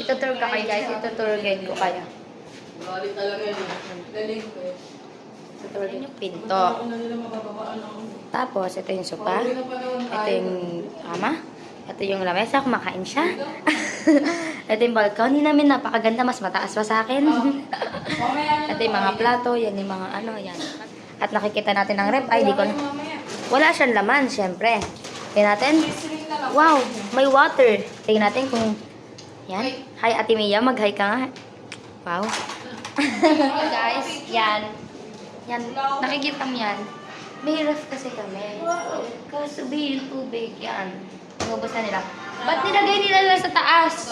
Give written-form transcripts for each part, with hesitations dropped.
Itutur ka kayo guys, ituturugin ko kayo. Ituturugin yung pinto. Tapos, ito yung sopa. Ito yung kama. Ito yung lamesa, kumakain siya. Ito yung balcony namin, napakaganda, mas mataas pa sa akin. Ito yung mga plato, yan yung mga ano, yan. At nakikita natin ang rep, ay di ko na. Wala siyang laman, syempre. Tingnan natin. Wow, may water. Tingnan natin kung, yan. Hi, Ate Mia, mag-hi ka nga. Wow. Guys, yan. Yan, nakikita mo yan. May ref kasi kami. Kasabi yung tubig, yan. Nagubos na nila. Ba't nilagay nila lang sa taas?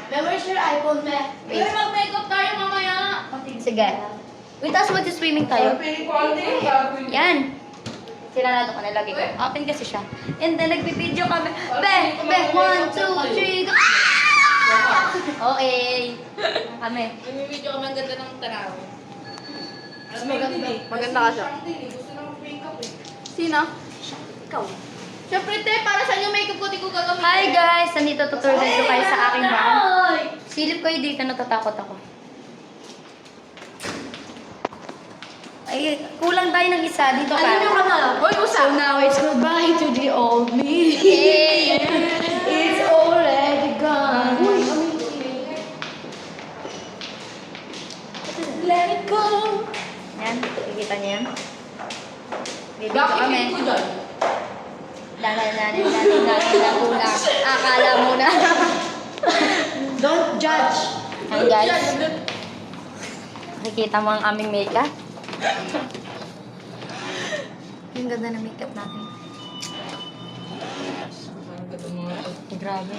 Where's your iPhone, me? Wait. Mag-makeup tayo mamaya. Sige. Wait, tapos mag-swimming tayo. Yan. Sinanado ko, nilagay ko. Open kasi siya. And then, nagpipideo kami. Be! 1, 2, 3, go! Okay. Kami. Nami-video kami ang ganda ng tanaw. Maganda ka siya. Gusto na mag-makeup eh. Sino? Ikaw. Siyempre, te, para saan yung makeup ko, di ko gagamitin. Hi guys! Nandito tuturuan ko kayo sa aking van. Silip kayo dito, natatakot ako. Ay, kulang tayo ng isa. Dito ka. Ano yung ano? Uy, So now it's goodbye to the old me. Hey, it's already gone. Let it go. Yan, nakikita niyo yan. Bibigyan kami. Bakit ko dyan? Dananin na kulang. Akala mo na. Don't judge. Yan guys. Nakikita mo ang aming makeup. Yung ganda ng makeup natin. Grabe.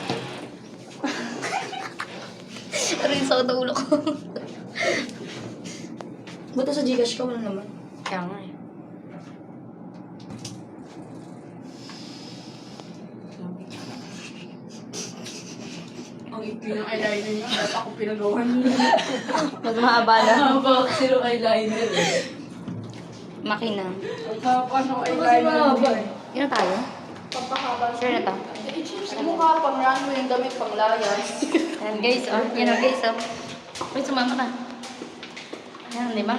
Rin sa ulo ko. Buto sa Gcash ka, wala naman. Kaya nga eh. Ang ikli ng eyeliner niya, dapat ako pinagawa niya. Mas mahaba na. Haba zero eyeliner eh. Makina. Pagkapa ng eyeliner. Yun na tayo? Pagpahaba. Sure na to. Mukha pang runway yung damit pang layas. Yan guys, oh. Yan oh guys, oh. Uy, sumama na. Yan, di ba?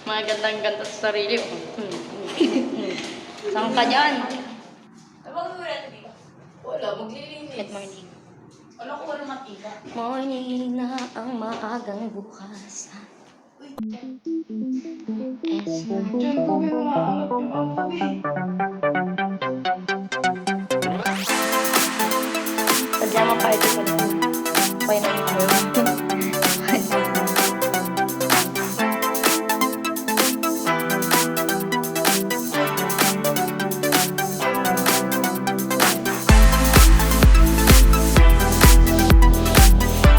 Mga gandang-ganda sa sarili, oh. Saan ka dyan? Abang mo rin dito. Wala, maglilinis. Good morning. Wala ko walang matika. Morning na ang maagang bukas. Es na. Diyan po pinangalat yung pogi. Pajama party ko